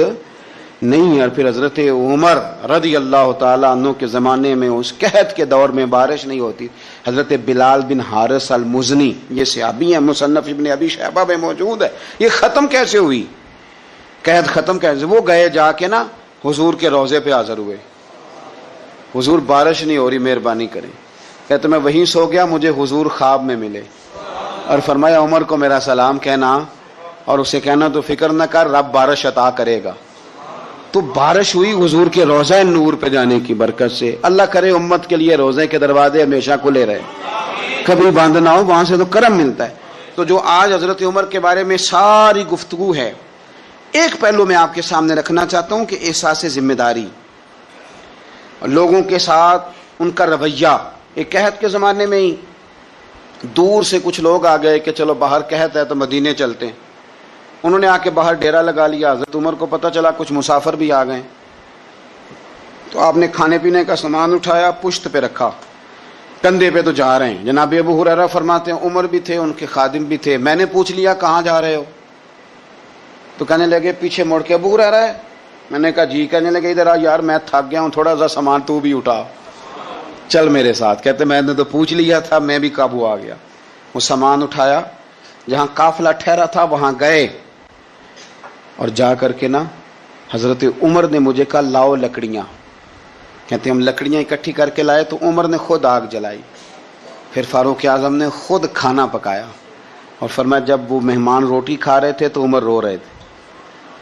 نہیں ہے. اور پھر حضرت عمر رضی اللہ تعالیٰ عنہ کے زمانے میں اس قحط کے دور میں بارش نہیں ہوتی. حضرت بلال بن حارث المزنی, یہ صحابی ہیں, مصنف ابن ابی شیبہ میں موجود ہے. یہ ختم کیسے ہوئی قحط, ختم کیسے؟ وہ گئے جا کے نا حضور کے روضے پہ حاضر ہوئے, حضور بارش نہیں ہو رہی, مہربانی کریں. کہتے میں وہیں سو گیا, مجھے حضور خواب میں ملے اور فرمایا عمر کو میرا سلام کہنا اور اسے کہنا تو فکر نہ کر, رب بارش عطا کرے گا. تو بارش ہوئی حضور کے روضہ نور پہ جانے کی برکت سے. اللہ کرے امت کے لیے روضے کے دروازے ہمیشہ کھلے رہے, کبھی بند نہ ہو, وہاں سے تو کرم ملتا ہے. تو جو آج حضرت عمر کے بارے میں ساری گفتگو ہے, ایک پہلو میں آپ کے سامنے رکھنا چاہتا ہوں کہ احساس ذمہ داری, لوگوں کے ساتھ ان کا رویہ. ایک قحط کے زمانے میں ہی دور سے کچھ لوگ آ گئے کہ چلو باہر قحط ہے تو مدینے چلتے ہیں. انہوں نے آ کے باہر ڈیرا لگا لیا. حضرت عمر کو پتہ چلا کچھ مسافر بھی آ گئے, تو آپ نے کھانے پینے کا سامان اٹھایا, پشت پہ رکھا, کندھے پہ تو جا رہے ہیں. جناب ابو ہریرہ فرماتے ہیں عمر بھی تھے, ان کے خادم بھی تھے. میں نے پوچھ لیا کہاں جا رہے ہو, تو کہنے لگے پیچھے مڑ کے ابو ہریرہ ہے. میں نے کہا جی. کہنے لگے ادھر آ یار, میں تھک گیا ہوں, تھوڑا سا سامان تو بھی اٹھا, چل میرے ساتھ. کہتے میں نے تو پوچھ لیا تھا, میں بھی قابو آ گیا. وہ سامان اٹھایا, جہاں قافلہ ٹھہرا تھا وہاں گئے, اور جا کر کے نا حضرت عمر نے مجھے کہا لاؤ لکڑیاں. کہتے ہم لکڑیاں اکٹھی کر کے لائے تو عمر نے خود آگ جلائی. پھر فاروق اعظم نے خود کھانا پکایا اور فرمایا جب وہ مہمان روٹی کھا رہے تھے تو عمر رو رہے تھے.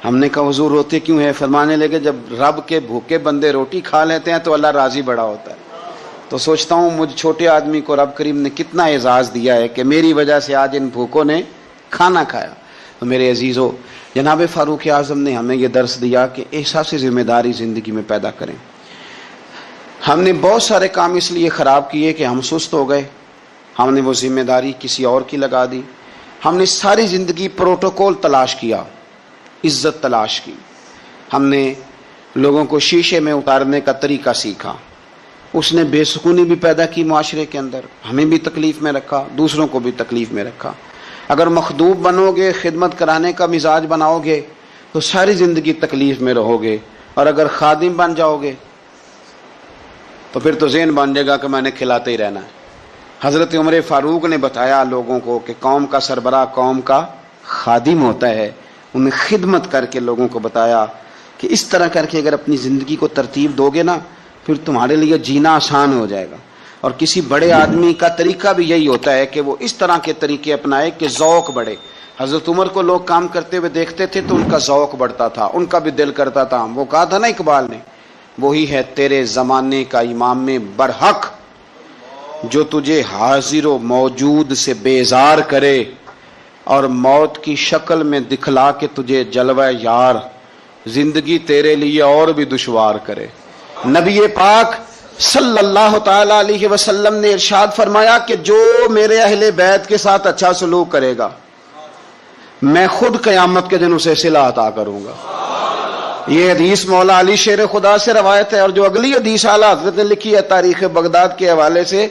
ہم نے کہا حضور روتے کیوں ہیں؟ فرمانے لگے جب رب کے بھوکے بندے روٹی کھا لیتے ہیں تو اللہ راضی بڑا ہوتا ہے. تو سوچتا ہوں مجھ چھوٹے آدمی کو رب کریم نے کتنا اعزاز دیا ہے کہ میری وجہ سے آج ان بھوکوں نے کھانا کھایا. تو میرے عزیزو, جناب فاروق اعظم نے ہمیں یہ درس دیا کہ احساس ذمہ داری زندگی میں پیدا کریں. ہم نے بہت سارے کام اس لیے خراب کیے کہ ہم سست ہو گئے, ہم نے وہ ذمہ داری کسی اور کی لگا دی. ہم نے ساری زندگی پروٹوکول تلاش کیا, عزت تلاش کی. ہم نے لوگوں کو شیشے میں اتارنے کا طریقہ سیکھا, اس نے بے سکونی بھی پیدا کی معاشرے کے اندر, ہمیں بھی تکلیف میں رکھا, دوسروں کو بھی تکلیف میں رکھا. اگر مخدوم بنو گے, خدمت کرانے کا مزاج بناؤ گے تو ساری زندگی تکلیف میں رہو گے, اور اگر خادم بن جاؤ گے تو پھر تو ذہن بن جائے گا کہ میں نے کھلاتے ہی رہنا ہے. حضرت عمر فاروق نے بتایا لوگوں کو کہ قوم کا سربراہ قوم کا خادم ہوتا ہے. انہیں خدمت کر کے لوگوں کو بتایا کہ اس طرح کر کے اگر اپنی زندگی کو ترتیب دو گے نا پھر تمہارے لیے جینا آسان ہو جائے گا. اور کسی بڑے آدمی کا طریقہ بھی یہی ہوتا ہے کہ وہ اس طرح کے طریقے اپنائے کہ ذوق بڑھے. حضرت عمر کو لوگ کام کرتے ہوئے دیکھتے تھے تو ان کا ذوق بڑھتا تھا, ان کا بھی دل کرتا تھا. وہ کہا تھا نا اقبال نے وہی ہے تیرے زمانے کا امام برحق جو تجھے حاضر و موجود سے بیزار کرے اور موت کی شکل میں دکھلا کے تجھے جلوہ یار زندگی تیرے لیے اور بھی دشوار کرے۔ نبی پاک صلی اللہ تعالی علیہ وسلم نے ارشاد فرمایا کہ جو میرے اہل بیت کے ساتھ اچھا سلوک کرے گا میں خود قیامت کے دن اسے صلہ عطا کروں گا۔ یہ حدیث مولا علی شیر خدا سے روایت ہے، اور جو اگلی حدیث اعلیٰ حضرت نے لکھی ہے تاریخ بغداد کے حوالے سے،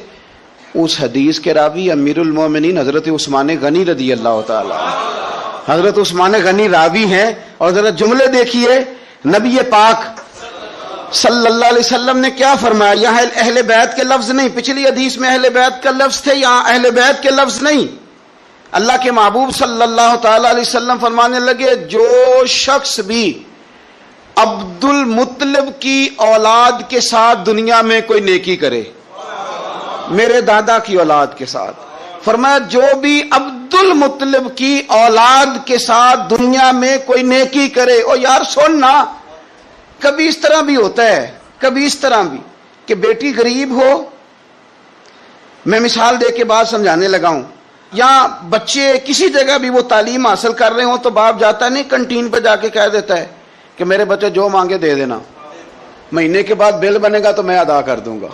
اس حدیث کے راوی امیر المومنین حضرت عثمان غنی رضی اللہ تعالی۔ حضرت عثمان غنی راوی ہیں، اور ذرا جملے دیکھیے نبی پاک صلی اللہ علیہ وسلم نے کیا فرمایا۔ یہاں اہل بیت کے لفظ نہیں، پچھلی حدیث میں اہل بیت کا لفظ تھے، یہاں اہل بیت کے لفظ نہیں۔ اللہ کے محبوب صلی اللہ تعالی علیہ وسلم فرمانے لگے جو شخص بھی عبد المطلب کی اولاد کے ساتھ دنیا میں کوئی نیکی کرے، میرے دادا کی اولاد کے ساتھ، فرمایا جو بھی عبد المطلب کی اولاد کے ساتھ دنیا میں کوئی نیکی کرے۔ اور یار سننا، کبھی اس طرح بھی ہوتا ہے، کبھی اس طرح بھی کہ بیٹی غریب ہو، میں مثال دے کے بات سمجھانے لگا ہوں، یا بچے کسی جگہ بھی وہ تعلیم حاصل کر رہے ہوں تو باپ جاتا نہیں کنٹین پہ جا کے کہہ دیتا ہے کہ میرے بچے جو مانگے دے دینا، مہینے کے بعد بل بنے گا تو میں ادا کر دوں گا،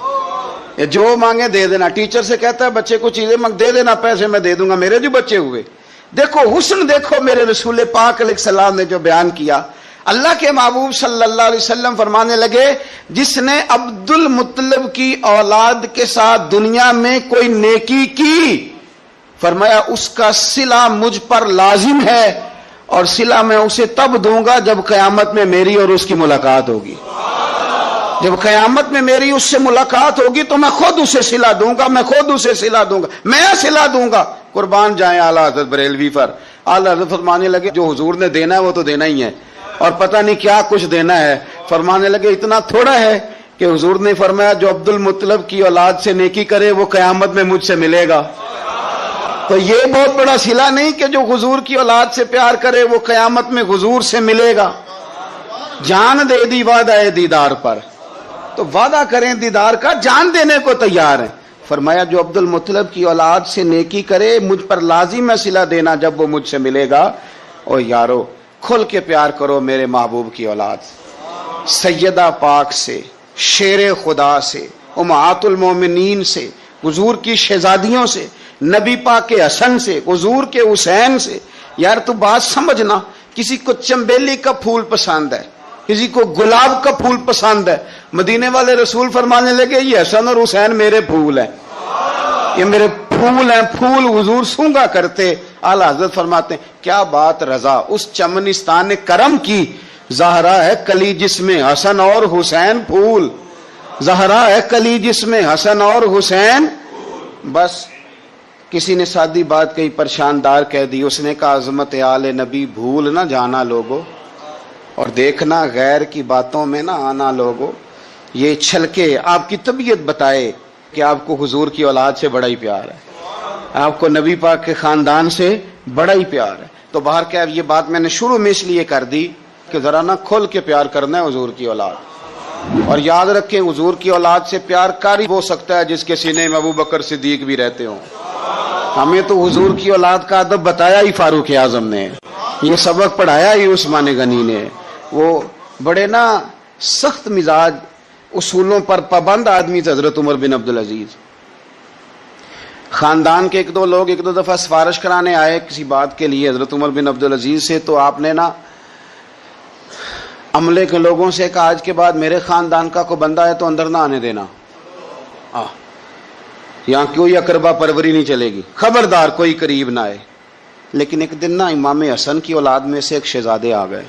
جو مانگے دے دینا۔ ٹیچر سے کہتا ہے بچے کو چیزیں دے دینا، پیسے میں دے دوں گا، میرے جو بچے ہوئے۔ دیکھو حسن، دیکھو میرے رسول پاک علیہ السلام نے جو بیان کیا۔ اللہ کے محبوب صلی اللہ علیہ وسلم فرمانے لگے جس نے عبد المطلب کی اولاد کے ساتھ دنیا میں کوئی نیکی کی، فرمایا اس کا صلہ مجھ پر لازم ہے، اور صلہ میں اسے تب دوں گا جب قیامت میں میری اور اس کی ملاقات ہوگی۔ جب قیامت میں میری اس سے ملاقات ہوگی تو میں خود اسے صلہ دوں گا، میں خود اسے صلہ دوں گا، میں صلہ دوں گا۔ قربان جائیں اعلیٰ حضرت بریلوی پر۔ اعلیٰ حضرت فرمانے لگے جو حضور نے دینا ہے وہ تو دینا ہی ہے، اور پتہ نہیں کیا کچھ دینا ہے۔ فرمانے لگے اتنا تھوڑا ہے کہ حضور نے فرمایا جو عبد المطلب کی اولاد سے نیکی کرے وہ قیامت میں مجھ سے ملے گا۔ تو یہ بہت بڑا صلہ نہیں کہ جو حضور کی اولاد سے پیار کرے وہ قیامت میں حضور سے ملے گا۔ جان دے دی وعدہ ہے دیدار پر، تو وعدہ کریں دیدار کا، جان دینے کو تیار ہیں۔ فرمایا جو عبد المطلب کی اولاد سے نیکی کرے مجھ پر لازم ہے صلہ دینا جب وہ مجھ سے ملے گا۔ اور یارو کھل کے پیار کرو میرے محبوب کی اولاد، سیدہ پاک سے، شیر خدا سے، امہات المومنین سے، حضور کی شہزادیوں سے، نبی پاک کے حسن سے، حضور کے حسین سے۔ یار تو بات سمجھنا، کسی کو چنبیلی کا پھول پسند ہے، کسی کو گلاب کا پھول پسند ہے، مدینے والے رسول فرمانے لگے یہ حسن اور حسین میرے پھول ہیں، یہ میرے پھول ہیں، پھول حضور سونگا کرتے۔ اعلیٰ حضرت فرماتے ہیں کیا بات رضا اس چمنستان کرم کی، زہرا ہے کلی جس میں حسن اور حسین پھول، زہرا ہے کلی جس میں حسن اور حسین۔ بس کسی نے سادی بات کہی، پریشان دار کہہ دی، اس نے کہا عظمت آل نبی بھول نہ جانا لوگو، اور دیکھنا غیر کی باتوں میں نہ آنا لوگو۔ یہ چھلکے آپ کی طبیعت بتائے کہ آپ کو حضور کی اولاد سے بڑا ہی پیار ہے، آپ کو نبی پاک کے خاندان سے بڑا ہی پیار ہے۔ تو باہر کیا یہ بات میں نے شروع میں اس لیے کر دی کہ ذرا نہ کھل کے پیار کرنا ہے حضور کی اولاد، اور یاد رکھیں حضور کی اولاد سے پیار کر ہی ہو سکتا ہے جس کے سینے میں ابو بکر صدیق بھی رہتے ہوں۔ ہمیں تو حضور کی اولاد کا ادب بتایا ہی فاروق اعظم نے، یہ سبق پڑھایا ہی عثمان غنی نے۔ وہ بڑے نا سخت مزاج، اصولوں پر پابند آدمی تھے حضرت عمر بن عبدالعزیز۔ خاندان کے ایک دو لوگ ایک دو دفعہ سفارش کرانے آئے کسی بات کے لیے حضرت عمر بن عبدالعزیز سے، تو آپ نے نا عملے کے لوگوں سے کہا آج کے بعد میرے خاندان کا کوئی بندہ ہے تو اندر نہ آنے دینا، یہاں کوئی اقربا پروری نہیں چلے گی، خبردار کوئی قریب نہ آئے۔ لیکن ایک دن نا امام حسن کی اولاد میں سے ایک شہزادے آ گئے،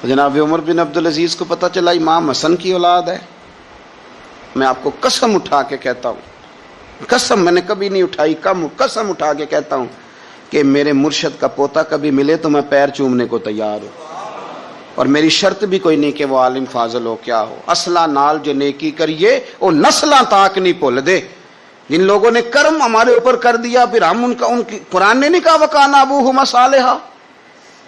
تو جناب عمر بن عبدالعزیز کو پتہ چلا امام حسن کی اولاد ہے۔ میں آپ کو قسم اٹھا کے کہتا ہوں، قسم میں نے کبھی نہیں اٹھائی، قسم اٹھا کے کہتا ہوں کہ میرے مرشد کا پوتا کبھی ملے تو میں پیر چومنے کو تیار ہوں، اور میری شرط بھی کوئی نہیں کہ وہ عالم فاضل ہو کیا ہو، اصلہ نال جو نیکی کریے وہ نسلاں تاک نہیں بھول دے۔ جن لوگوں نے کرم ہمارے اوپر کر دیا پھر ہم ان کی قرآن نے نہیں کہا وکانا ابوہما صالحا،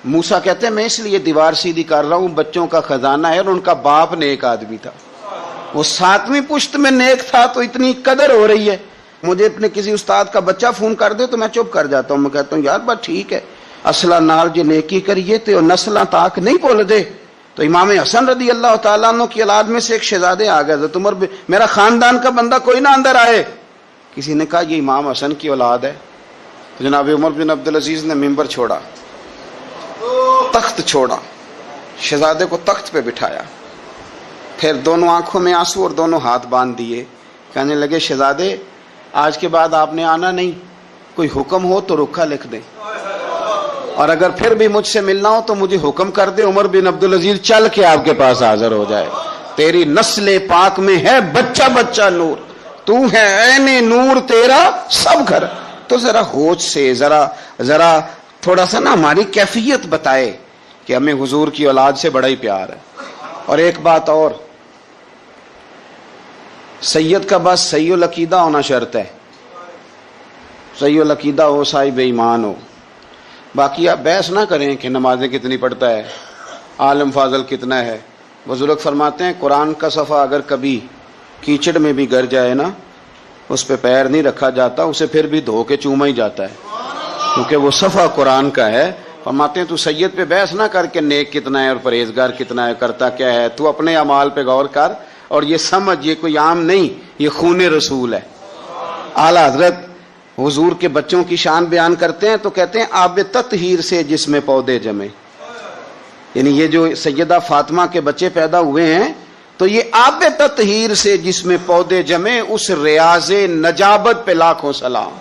موسیٰ کہتے ہیں میں اس لیے دیوار سیدھی کر رہا ہوں، بچوں کا خزانہ ہے، اور ان کا باپ نیک آدمی تھا، وہ 7ویں پشت میں نیک تھا، تو اتنی قدر ہو رہی ہے۔ مجھے اپنے کسی استاد کا بچہ فون کر دے تو میں چپ کر جاتا ہوں، میں کہتا ہوں یار بات ٹھیک ہے، اصلہ نال جو نیکی کریے تو نسلاں تاک نہیں بول دے۔ تو امام حسن رضی اللہ تعالیٰ عنہ کی اولاد میں سے ایک شہزادے آ گئے، حضرت عمر میرا خاندان کا بندہ کوئی نہ اندر آئے۔ کسی نے کہا یہ امام حسن کی اولاد ہے۔ تو جناب عمر بن عبدالعزیز نے ممبر چھوڑا، تخت چھوڑا، شہزادے کو تخت پہ بٹھایا، پھر دونوں آنکھوں میں آنسو اور دونوں ہاتھ باندھ دیے، کہنے لگے شہزادے آج کے بعد آپ نے آنا نہیں، کوئی حکم ہو تو رکھا لکھ دیں، اور اگر پھر بھی مجھ سے ملنا ہو تو مجھے حکم کر دے، عمر بن عبدالعزیز چل کے آپ کے پاس حاضر ہو جائے۔ تیری نسل پاک میں ہے بچہ بچہ نور، تو ہے عین نور تیرا سب گھر۔ تو ذرا ہوش سے ذرا تھوڑا سا نا ہماری کیفیت بتائے کہ ہمیں حضور کی اولاد سے بڑا ہی پیار ہے۔ اور ایک بات اور، سید کا بس صحیح العقیدہ ہونا شرط ہے، صحیح العقیدہ ہو، صاحب ایمان ہو۔ باقی آپ بحث نہ کریں کہ نمازیں کتنی پڑھتا ہے، عالم فاضل کتنا ہے۔ بزرگ فرماتے ہیں قرآن کا صفحہ اگر کبھی کیچڑ میں بھی گر جائے نا، اس پہ پیر نہیں رکھا جاتا، اسے پھر بھی دھو کے چوما ہی جاتا ہے، کیونکہ وہ صفحہ قرآن کا ہے۔ فرماتے ہیں تو سید پہ بحث نہ کر کے نیک کتنا ہے اور پرہیزگار کتنا ہے، کرتا کیا ہے، تو اپنے اعمال پہ غور کر اور یہ سمجھ یہ کوئی عام نہیں، یہ خون رسول ہے۔ اعلیٰ حضرت حضور کے بچوں کی شان بیان کرتے ہیں تو کہتے ہیں آب تطہیر سے جس میں پودے جمے، یعنی یہ جو سیدہ فاطمہ کے بچے پیدا ہوئے ہیں تو یہ آب تطہیر سے جس میں پودے جمے، اس ریاض نجابت پہ لاکھوں سلام۔